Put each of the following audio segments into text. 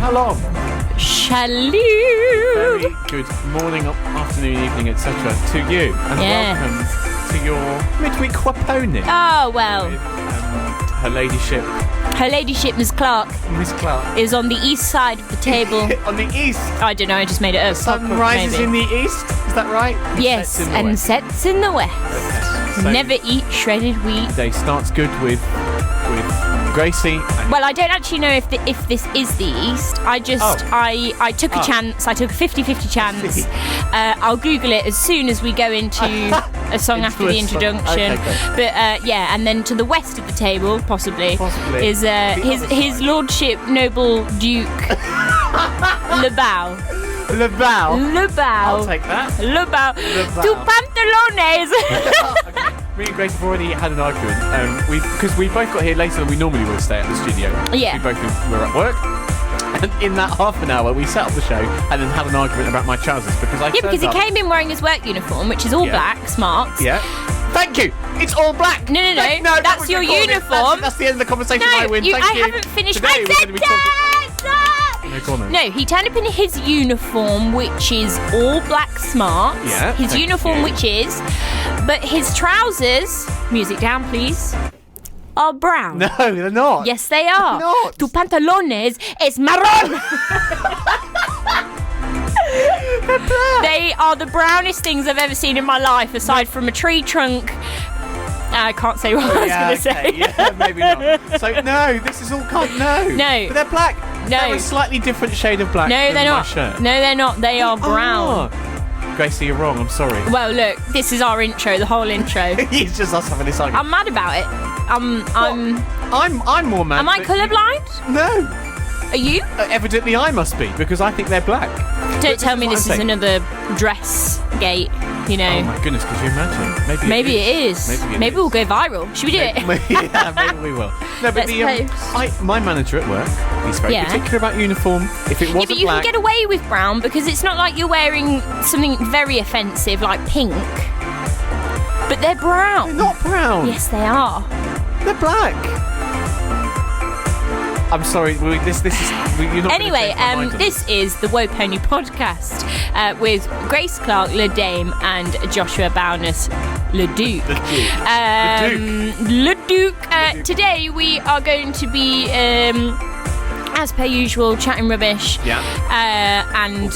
How long? Shalom. Very good morning, afternoon, evening, etc. to you. And welcome to your midweek waponi. Oh, well. With, Her Ladyship. Her Ladyship, Miss Clark. Miss Clark. Is on the east side of the table. On the east? I don't know, I just made it up. The sun rises in the east, is that right? Yes, sets in the west. Okay. So never eat shredded wheat. Day starts good with Gracie. Well, I don't actually know if this is the East. I took a chance. I took a 50-50 chance. I'll Google it as soon as we go into a song after the introduction. Okay, but and then to the west of the table, possibly. Is his lordship noble Duke Lebao. Lebao. I'll take that. Lebao. Tu pantalones. Okay. Me and Grace have already had an argument. Because we both got here later than we normally would stay at the studio. Yeah. We both were at work. And in that half an hour, we set up the show and then had an argument about my trousers because because he came in wearing his work uniform, which is all black, smart. Yeah. Thank you. It's all black. No. That's your uniform. That's the end of the conversation. I win. Thank you. I haven't finished my sentence. No, he turned up in his uniform, which is all black smart. Yeah. His uniform, which is, but his trousers, music down, please, are brown. No, they're not. Yes, they are. They're not. Tu pantalones es marrón. They are the brownest things I've ever seen in my life, aside from a tree trunk. I can't say what I was going to say. Yeah, maybe not. So, no, this is all No. No. But they're black. No. They're a slightly different shade of black No, than they're my not. shirt. No, they're not. They are brown. Gracie, you're wrong. I'm sorry. Well, look, this is our intro, the whole intro. It's just us having this argument. I'm mad about it. I'm more mad. Am I colourblind? No. Are you? Evidently I must be, because I think they're black. Don't tell me this is another dress gate, you know. Oh my goodness, could you imagine? Maybe it is. Maybe we'll go viral. Should we do it? Yeah, maybe we will. No, but my manager at work, he's very particular about uniform. If it wasn't but you black, can get away with brown because it's not like you're wearing something very offensive like pink. But they're brown. They're not brown. Yes, they are. They're black. I'm sorry, this is... You're not anyway, this is the Woe Pony podcast with Grace Clark, Le Dame, and Joshua Bowness, Le Duke. Le Duke. Today we are going to be, as per usual, chatting rubbish and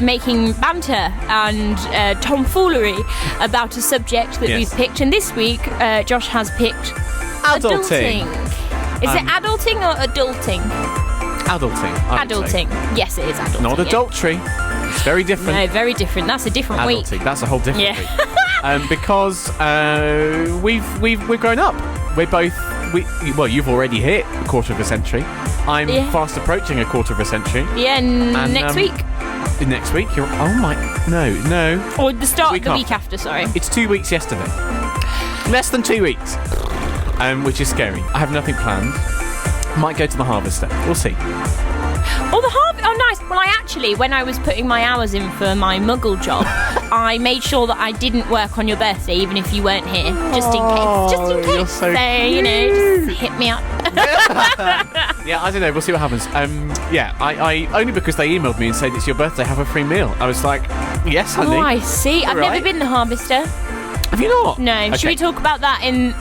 making banter and tomfoolery about a subject that we've picked. And this week, Josh has picked adulting. Is it adulting or adulting? Adulting. Yes, it is adulting. Not adultery. It's very different. No, very different. That's a different adulting. week. That's a whole different week. Because we're grown up. We're both. You've already hit a quarter of a century. I'm fast approaching a quarter of a century. Yeah, next week. Next week, no. Or the start of the week after. Sorry. It's 2 weeks yesterday. Less than 2 weeks. Which is scary. I have nothing planned. Might go to the harvester. We'll see. Oh, nice. Well, I actually, when I was putting my hours in for my muggle job, I made sure that I didn't work on your birthday, even if you weren't here, just in case. You're so cute. Just hit me up. Yeah, I don't know. We'll see what happens. I only because they emailed me and said it's your birthday, have a free meal. I was like, yes, honey. Oh, I see. I've never been the harvester. Have you not? No. Okay. Should we talk about that in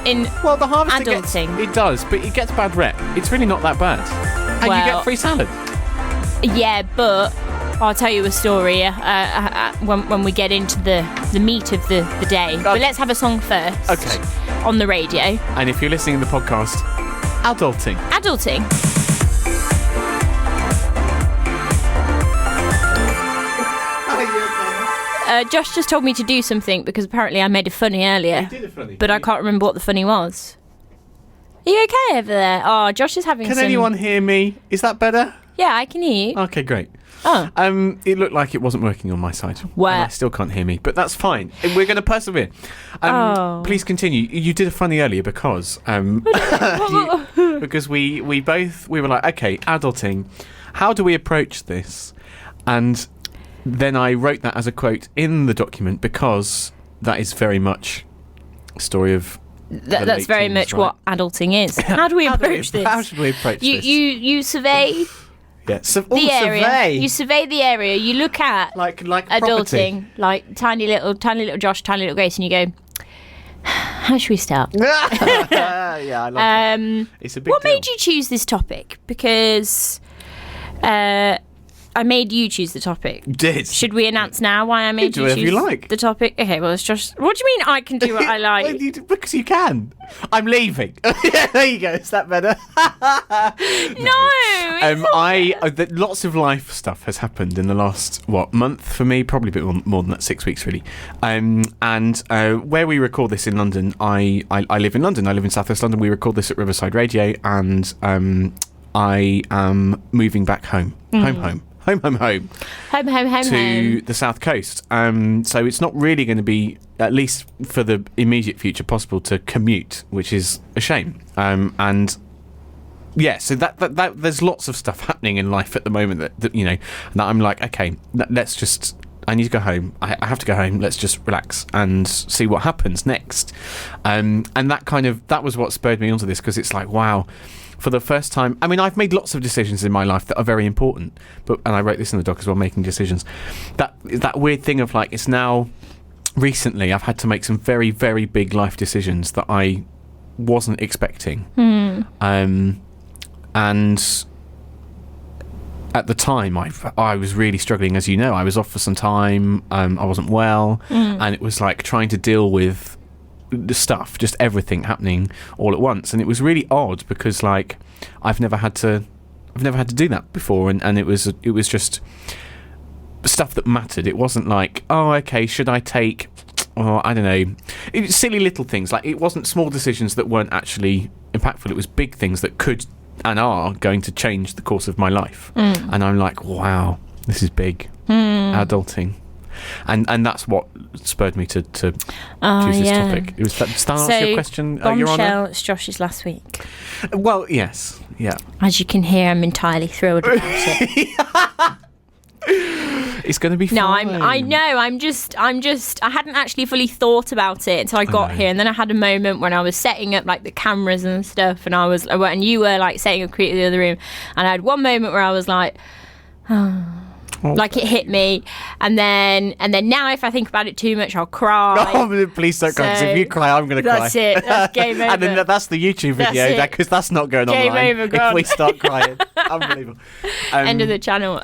well, the harvester adulting? It does, but it gets bad rep. It's really not that bad. And you get free salad. Yeah, but I'll tell you a story when we get into the meat of the day. But let's have a song first. Okay. On the radio. And if you're listening to the podcast, adulting. Josh just told me to do something because apparently I made a funny earlier. You did a funny. But I can't remember what the funny was. Are you okay over there? Oh, Josh is having Can anyone hear me? Is that better? Yeah, I can hear you. Okay, great. Oh. It looked like it wasn't working on my side. Well, and I still can't hear me, but that's fine. We're going to persevere. Please continue. You did a funny earlier because because we were like, okay, adulting. How do we approach this? And then I wrote that as a quote in the document because that is very much a story of. That's very much what adulting is. How do we approach this? How should we approach this? You survey. Yeah. The area. Survey. You survey the area. You look at like adulting, like tiny little Josh, tiny little Grace, and you go, how should we start? Yeah, I love that. It's a big What deal. made you choose this topic? Because I made you choose the topic. You did. Should we announce now why I made do you whatever choose you like. the topic? Okay, well, it's just... What do you mean I can do what I like? Well, because you can. I'm leaving. There you go. Is that better? No. Lots of life stuff has happened in the last month for me, probably a bit more than that, 6 weeks really. And where we record this in London, I live in London. I live in South West London. We record this at Riverside Radio, and I am moving back home. Home to the south coast. So it's not really going to be, at least for the immediate future, possible to commute, which is a shame. And yeah, so that there's lots of stuff happening in life at the moment that you know, that I'm like, okay, let's just. I need to go home. I have to go home. Let's just relax and see what happens next. And that was what spurred me onto this, because it's like, wow. For the first time, I mean, I've made lots of decisions in my life that are very important, and I wrote this in the doc as well, making decisions. That weird thing of like, it's now recently I've had to make some very, very big life decisions that I wasn't expecting. And at the time, I was really struggling, as you know. I was off for some time. I wasn't well, and it was like trying to deal with the stuff, just everything happening all at once, and it was really odd because like I've never had to do that before, and it was just stuff that mattered. It wasn't like, oh, okay, should I take, I don't know, it's silly little things. Like, it wasn't small decisions that weren't actually impactful. It was big things that could and are going to change the course of my life. And I'm like, wow, this is big. Adulting. And that's what spurred me to choose this topic. It was that. Does that answer your question, Your Honour? It's Josh's last week. Well, yes, yeah. As you can hear, I'm entirely thrilled about it. It's going to be fun. No, I know. I'm just. I hadn't actually fully thought about it until I got here, and then I had a moment when I was setting up like the cameras and stuff, and you were like setting up creative in the other room, and I had one moment where I was like, oh. Like, it hit me, and then now if I think about it too much, I'll cry. Oh, please don't cry, because if you cry, I'm going to cry. That's it. That's game over. And then that's the YouTube video, because that's not going game online over, if we start crying. Unbelievable. End of the channel.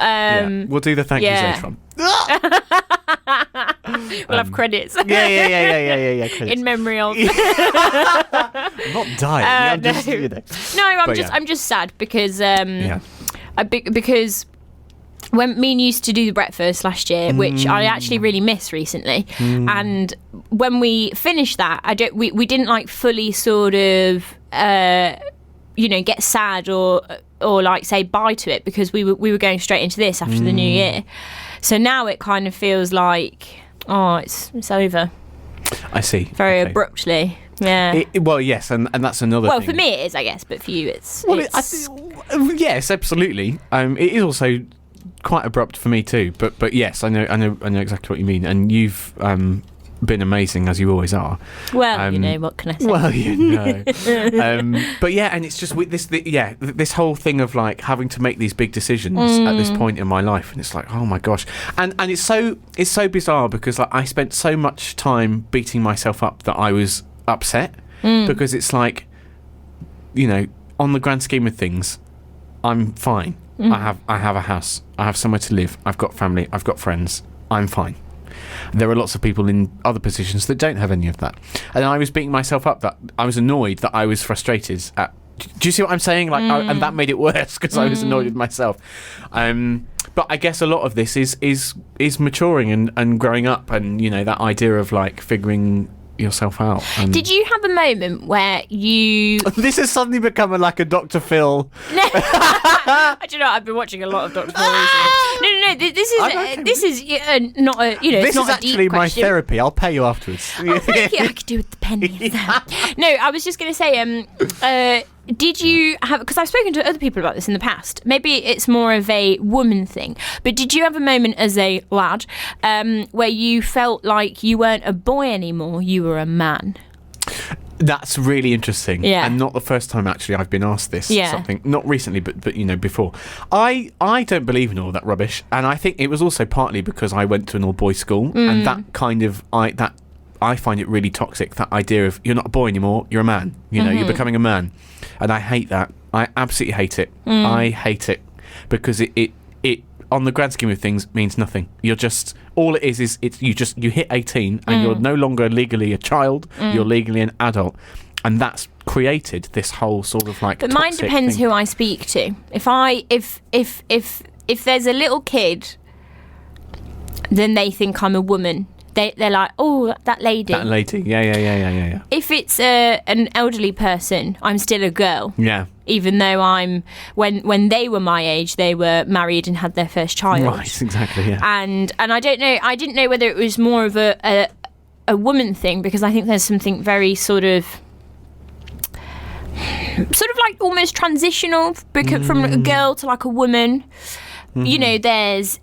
We'll do the thank yous later on. We'll have credits. Yeah. Credits. In memory of. I'm not dying. I'm just sad because because when me and you used to do the breakfast last year, which I actually really miss recently, and when we finished that, we didn't like fully sort of get sad or like say bye to it, because we were going straight into this after the new year. So now it kind of feels like, oh, it's over. I see. Very abruptly. Yeah. Well, yes, and that's another thing. Well, for me it is, I guess, but for you it's... yes, absolutely. It is also quite abrupt for me too, but yes, I know exactly what you mean, and you've been amazing, as you always are. Well, what can I say? Well, but yeah, and it's just with this whole thing of like having to make these big decisions at this point in my life, and it's like, oh my gosh, and it's so bizarre, because like I spent so much time beating myself up that I was upset, because it's like, on the grand scheme of things, I'm fine. I have a house, I have somewhere to live, I've got family, I've got friends, I'm fine. There are lots of people in other positions that don't have any of that, and I was beating myself up that I was annoyed, that I was frustrated at. Do you see what I'm saying? Like, and that made it worse, because I was annoyed with myself. But I guess a lot of this is maturing and growing up, and that idea of like figuring yourself out. Did you have a moment where you... This has suddenly become like a Dr. Phil. I don't know. I've been watching a lot of Dr. Phil recently. No. This is not a. This is actually my therapy. I'll pay you afterwards. Oh, thank you. I could do with the penny. No, I was just going to say. Did you have? Because I've spoken to other people about this in the past. Maybe it's more of a woman thing. But did you have a moment as a lad where you felt like you weren't a boy anymore? You were a man. That's really interesting. Yeah. And not the first time, actually, I've been asked this. Yeah. Something, not recently, but before. I don't believe in all that rubbish. And I think it was also partly because I went to an all-boys school. And that kind of... I find it really toxic, that idea of you're not a boy anymore, you're a man. You're becoming a man. And I hate that. I absolutely hate it. I hate it. Because it on the grand scheme of things, means nothing. You're just... All it is you hit 18 and you're no longer legally a child, you're legally an adult. And that's created this whole sort of like... But mine depends thing. who I speak to. If there's a little kid, then they think I'm a woman. They're like, oh, that lady. That lady, yeah. If it's an elderly person, I'm still a girl. Yeah. Even though when they were my age, they were married and had their first child. Right, exactly, yeah. And I don't know, I didn't know whether it was more of a woman thing, because I think there's something very sort of like almost transitional from a girl to like a woman. There's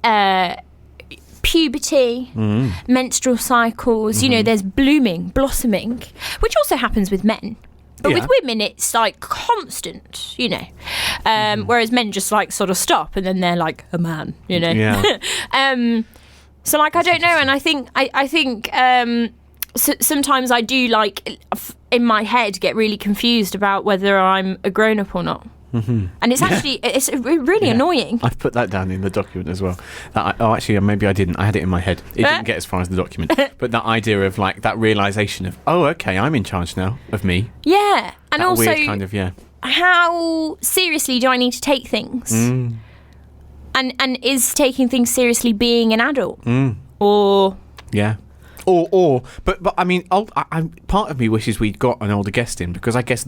puberty, menstrual cycles, there's blossoming, which also happens with men. But with women, it's like constant, whereas men just like sort of stop and then they're like a man, Yeah. So like, I don't know. And I think sometimes I do like in my head get really confused about whether I'm a grown up or not. And it's actually it's really annoying. I've put that down in the document as well. Actually, maybe I didn't. I had it in my head. It didn't get as far as the document. But that idea of like that realisation of, oh, okay, I'm in charge now of me. Yeah, and that also weird kind of how seriously do I need to take things? And is taking things seriously being an adult? Or but I mean, part of me wishes we'd got an older guest in, because I guess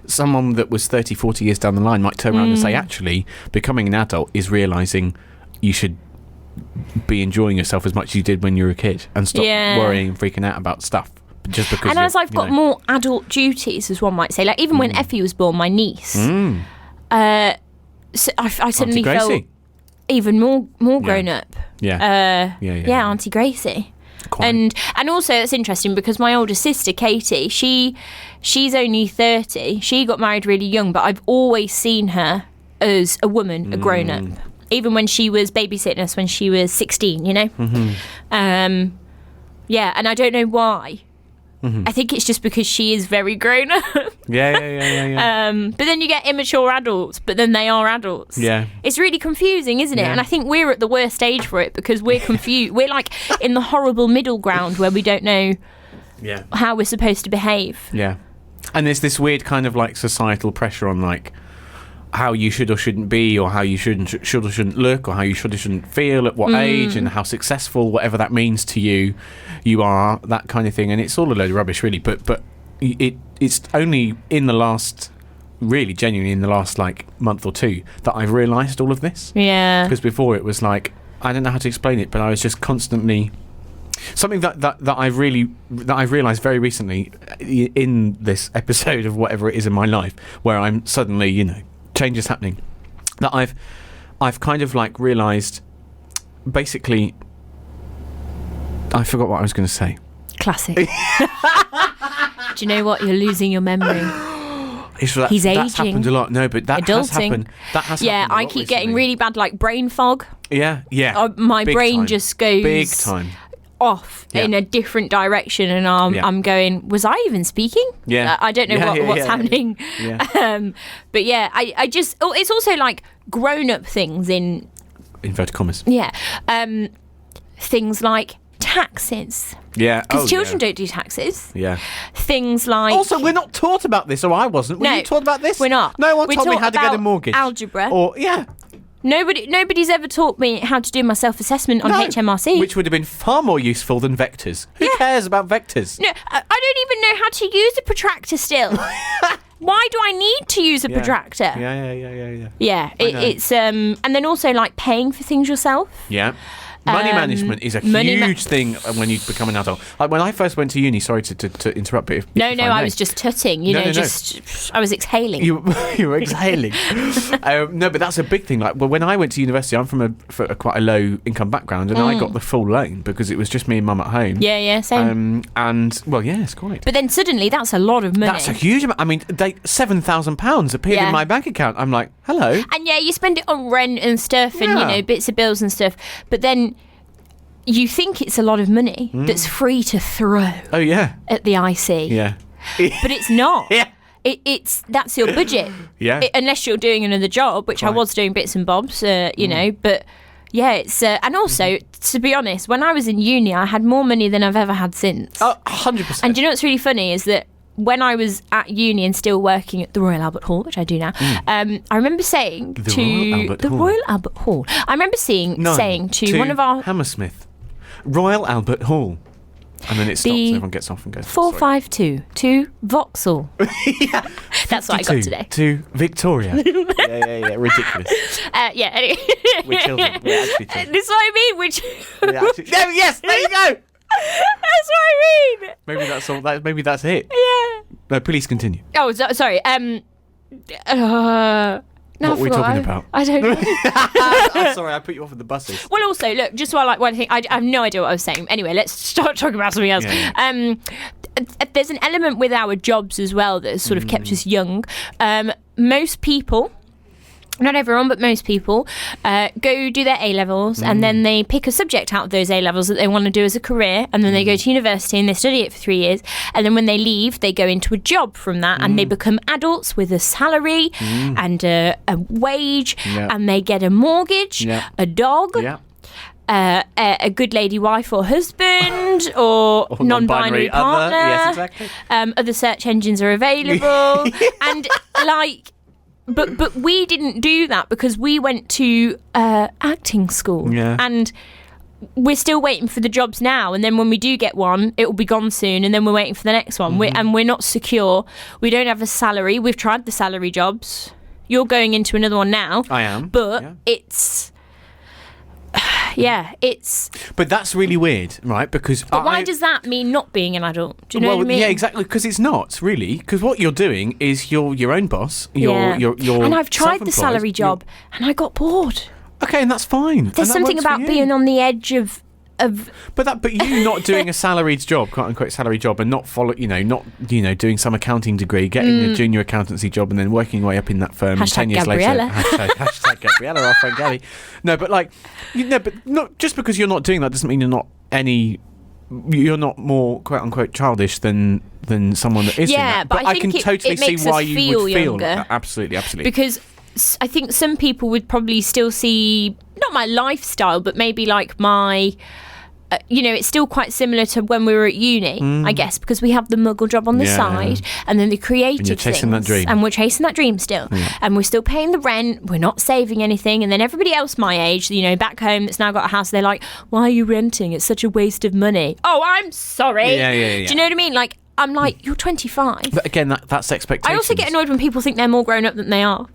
someone that was 30, 40 years down the line might turn around and say, actually, becoming an adult is realising you should be enjoying yourself as much as you did when you were a kid, and stop worrying and freaking out about stuff. Just because. And as I've got more adult duties, as one might say, like even when Effie was born, my niece, so I suddenly felt even more grown up. Yeah, Auntie Gracie. Quite. And also it's interesting because my older sister Katie, she's only 30. She got married really young, but I've always seen her as a woman, a grown up, even when she was babysitting us when she was 16. And I don't know why. I think it's just because she is very grown up. Yeah. But then you get immature adults, but then they are adults. Yeah. It's really confusing, isn't it? Yeah. And I think we're at the worst age for it because we're confused. We're like in the horrible middle ground where we don't know how we're supposed to behave. Yeah. And there's this weird kind of like societal pressure on like how you should or shouldn't be, or how you should or shouldn't look, or how you should or shouldn't feel at what age, and how successful, whatever that means to you are, that kind of thing. And it's all a load of rubbish, really. But it's only in the last, really genuinely in the last like month or two, that I've realised all of this. Yeah. Because before it was like, I don't know how to explain it, but I was just constantly... Something that I've realised very recently in this episode of whatever it is in my life, where I'm suddenly, change is happening, that I've kind of like realised, basically, I forgot what I was going to say. Classic. Do you know what? You're losing your memory. He's aging. That's happened a lot. No, but that has happened. That has happened. I keep getting really bad like brain fog. Yeah. My brain just goes big time off in a different direction, and I'm going, was I even speaking? I don't know what's happening. But I just it's also like grown up things in inverted commas. Things like taxes, because children don't do taxes. Things like, also we're not taught about this, or I wasn't. Were you taught about this? We're not. No one told me how to get a mortgage, algebra, or Nobody's ever taught me how to do my self-assessment on HMRC. Which would have been far more useful than vectors. Who cares about vectors? No, I don't even know how to use a protractor still. Why do I need to use a protractor? Yeah. It's and then also like paying for things yourself. Yeah. Money management is a huge thing when you become an adult. Like when I first went to uni, sorry to interrupt, but I was just tutting, I was exhaling. You were exhaling. No, but that's a big thing. Like when I went to university, I'm from a quite a low income background, and I got the full loan because it was just me and mum at home. Yeah, same. And well, yeah, it's quite. But then suddenly, that's a lot of money. That's a huge amount. I mean, £7,000 appeared in my bank account. I'm like, hello. And you spend it on rent and stuff, and bits of bills and stuff. But then you think it's a lot of money that's free to throw. Oh yeah. At the IC. Yeah. But it's not. Yeah. That's your budget. Yeah. Unless you're doing another job, which I was doing bits and bobs, but yeah, it's and also to be honest, when I was in uni, I had more money than I've ever had since. Oh, 100%. And do you know what's really funny is that when I was at uni and still working at the Royal Albert Hall, which I do now, I remember saying Royal Albert Hall. I remember saying to one of our Hammersmith, Royal Albert Hall, and then it stops and everyone gets off and goes 452 to Vauxhall. Yeah, that's what I got today. To Victoria. yeah, ridiculous. Anyway, we're children. We're actually children. This is what I mean. Yes, there you go. That's what I mean. Maybe that's all. Maybe that's it. Yeah. No, please continue. Oh, sorry. What are we talking about? I don't know. I'm sorry, I put you off with the buses. Well, also, look, just while one thing, I have no idea what I was saying. Anyway, let's start talking about something else. Yeah. There's an element with our jobs as well that has sort of kept us young. Most people, not everyone, but most people, go do their A-levels and then they pick a subject out of those A-levels that they want to do as a career, and then they go to university and they study it for 3 years, and then when they leave, they go into a job from that and they become adults with a salary and a wage, and they get a mortgage, a dog, a good lady wife or husband or non-binary partner. Yes, exactly. Other search engines are available. And like... But we didn't do that because we went to acting school, and we're still waiting for the jobs now. And then when we do get one, it will be gone soon, and then we're waiting for the next one. We're not secure. We don't have a salary. We've tried the salary jobs. You're going into another one now. I am, but it's. Yeah, it's... But that's really weird, right? Because... But why does that mean not being an adult? Do you know what I mean? Yeah, exactly, because it's not, really. Because what you're doing is you're your own boss. You're and I've tried the salary job, and I got bored. Okay, and that's fine. There's something about being on the edge of... But you not doing a salaried job, quote unquote salary job, and not doing some accounting degree, getting a junior accountancy job, and then working your way up in that firm. Hashtag 10 years Gabriella. Later, hashtag Gabriella, our friend Gabby. No, but but not just because you're not doing that doesn't mean you're not more quote unquote childish than someone that is. Yeah, but I can totally see why you would feel absolutely. Because I think some people would probably still see not my lifestyle, but maybe like my. It's still quite similar to when we were at uni, I guess, because we have the muggle job on the side, and then the creative and you're chasing things, that dream. and we're chasing that dream still, and we're still paying the rent. We're not saving anything, and then everybody else my age, back home that's now got a house, they're like, "Why are you renting? It's such a waste of money." Oh, I'm sorry. Yeah. Do you know what I mean? Like, I'm like, you're 25. But again, that's expectations. I also get annoyed when people think they're more grown up than they are.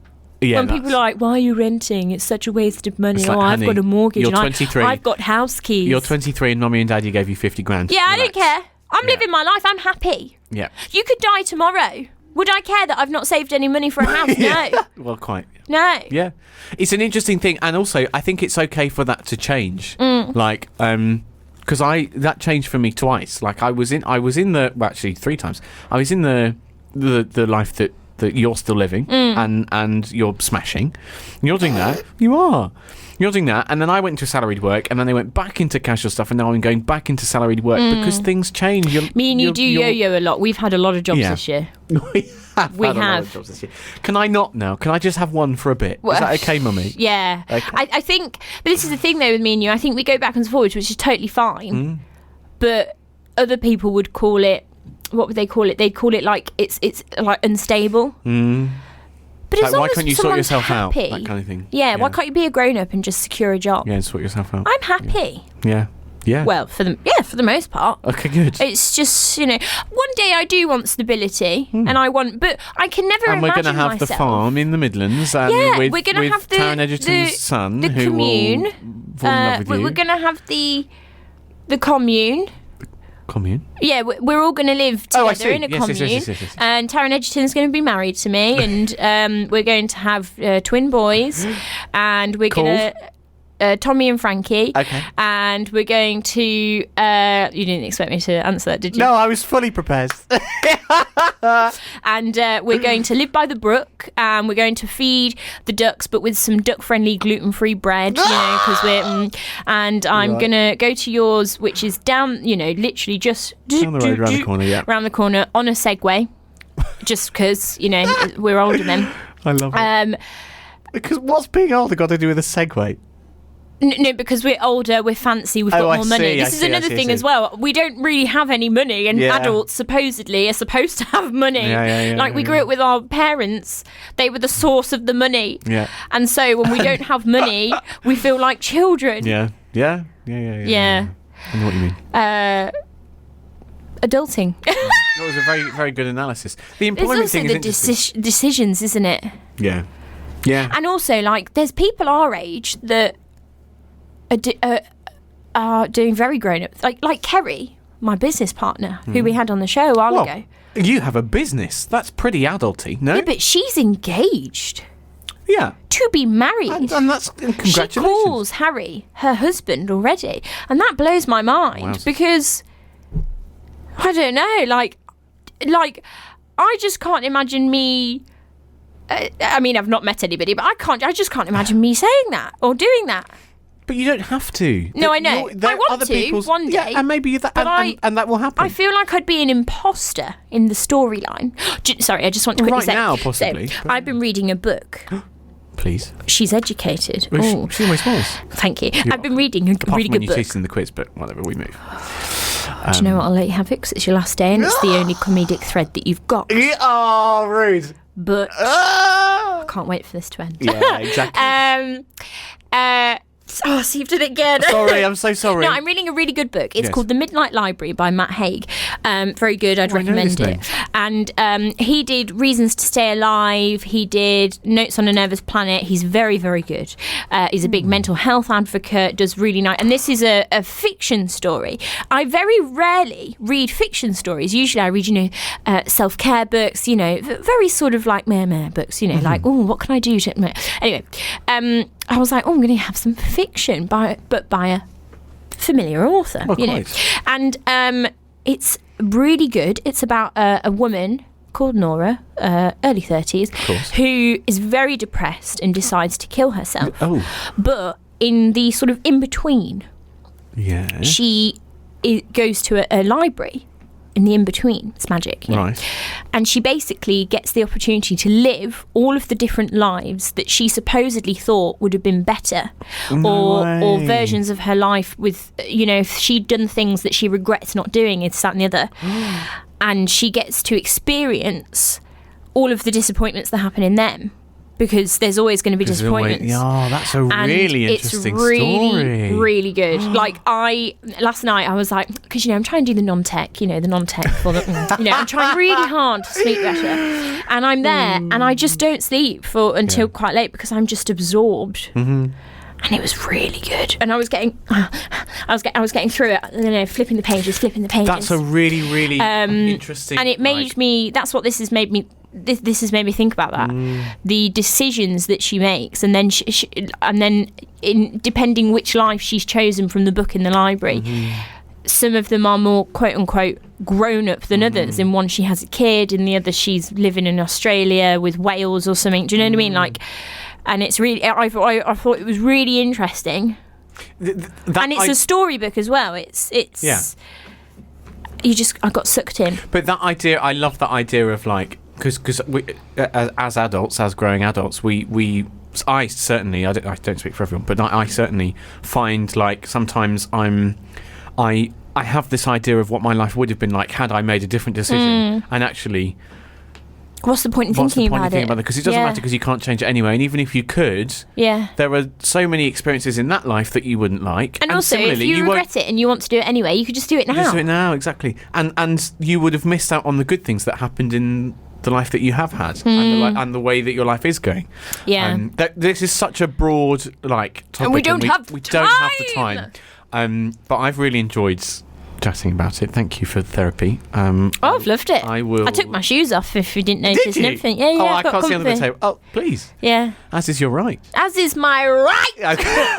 Yeah, when people are like, "Why are you renting? It's such a waste of money." Like, I've got a mortgage. You're 23. I've got house keys. You're 23 and Mummy and Daddy gave you 50 grand. Yeah, I don't care. I'm living my life. I'm happy. Yeah. You could die tomorrow. Would I care that I've not saved any money for a house? No. Well, quite. No. Yeah. It's an interesting thing, and also I think it's okay for that to change. Like, because that changed for me twice. Like I was in the actually 3 times. I was in the life that you're still living and you're smashing. You're doing that. You're doing that. And then I went into salaried work, and then they went back into casual stuff, and now I'm going back into salaried work because things change. Me and you do yo-yo a lot. We've had a lot of jobs this year. We have had a lot of jobs this year. Can I not now? Can I just have one for a bit? Is that okay, Mummy? Yeah. Okay. I think, but this is the thing though with me and you, I think we go backwards and forwards, which is totally fine. But other people would call it, what would they call it? They'd call it like it's like unstable. But as long why can't you sort yourself happy, out? That kind of thing. Yeah, why can't you be a grown up and just secure a job? Yeah, and sort yourself out. I'm happy. Yeah. Yeah. Well, for the most part. Okay, good. It's just, one day I do want stability, and but I can never imagine myself. And we're going to have the farm in the Midlands, and we're going to have Taryn Edgerton's son, the who commune. will fall in love with you. We're going to have the commune. Commune? Yeah, we're all going to live together in a commune. Yes. And Taryn Edgerton's going to be married to me, and we're going to have twin boys, and we're going to... Tommy and Frankie. Okay. And we're going to... you didn't expect me to answer that, did you? No, I was fully prepared. And we're going to live by the brook, and we're going to feed the ducks, but with some duck-friendly, gluten-free bread, because we're... and I'm going to go to yours, which is down, literally just... Down the road, round the corner, yeah. Round the corner, on a Segway, just because, we're older then. I love it. Because what's being older got to do with a Segway? No, because we're older, we're fancy, we've got more money. This is another thing as well. We don't really have any money, and adults supposedly are supposed to have money. We grew up with our parents; they were the source of the money. Yeah. And so when we don't have money, we feel like children. Yeah. I know what you mean. Adulting. That was a very, very good analysis. The employment thing is the decisions, isn't it? Yeah. And also, there's people our age that are doing very grown up, like Kerry, my business partner, who we had on the show a while ago. You have a business. That's pretty adulty, no? Yeah, but she's engaged. Yeah. To be married. And that's congratulations. She calls Harry her husband already, and that blows my mind because I don't know, like I just can't imagine me. I mean, I've not met anybody, but I just can't imagine me saying that or doing that. But you don't have to. No, I know. I want to one day. Yeah, and maybe that, and that will happen. I feel like I'd be an imposter in the storyline. Sorry, I just want to quickly say. Right now, possibly. So, I've been reading a book. Please. She's educated. She's always smalls. Thank you. I've been reading a really good book. You chasing the quiz, but whatever, we move. Do you know what? I'll let you have it because it's your last day and it's the only comedic thread that you've got. Oh, rude. But I can't wait for this to end. Yeah, exactly. So you've done it again. Sorry, I'm so sorry. No, I'm reading a really good book. It's called The Midnight Library by Matt Haig. Very good. I'd recommend it. And he did Reasons to Stay Alive. He did Notes on a Nervous Planet. He's very, very good. He's a big mental health advocate, does really nice. And this is a fiction story. I very rarely read fiction stories. Usually I read, self-care books, very sort of like meh books, like, what can I do to... Anyway, I was like, I'm going to have some fiction, but by a familiar author, And it's really good. It's about a woman called Nora, early 30s, who is very depressed and decides to kill herself. Oh. But in the sort of in-between, she goes to a library. In the in-between, it's magic. Right. And she basically gets the opportunity to live all of the different lives that she supposedly thought would have been better, or versions of her life with, if she'd done things that she regrets not doing, it's that and the other. And she gets to experience all of the disappointments that happen in them. Because there's always going to be disappointments. That's a really interesting story. It's really, really good. Last night I was like, because I'm trying to do the non-tech, the non-tech for the, I'm trying really hard to sleep better, and I'm there, and I just don't sleep until quite late because I'm just absorbed. Mm-hmm. And it was really good, and I was getting through it, flipping the pages. That's a really, really interesting. And it made me. That's what this has made me. This has made me think about that. The decisions that she makes, and then depending which life she's chosen from the book in the library, some of them are more quote unquote grown up than others. In one, she has a kid, in the other, she's living in Australia with whales or something. Do you know what I mean? And it's really, I thought it was really interesting. And it's a storybook as well. It's I got sucked in. But that idea, I love that idea of because we, as adults, as growing adults, I certainly, I don't speak for everyone, but I certainly find sometimes I have this idea of what my life would have been like had I made a different decision, and actually What's the point in thinking about it? Because it doesn't matter, because you can't change it anyway. And even if you could, there are so many experiences in that life that you wouldn't like. And also, if you regret it and you want to do it anyway, you could just do it now. Just do it now, exactly. And you would have missed out on the good things that happened in the life that you have had and the way that your life is going. Yeah. This is such a broad topic. And we don't have the time. But I've really enjoyed chatting about it. Thank you for therapy. I've loved it. I took my shoes off if you didn't notice. Did you? Anything. Yeah, I can't see under the table. Oh, please. Yeah. As is your right. As is my right. Okay.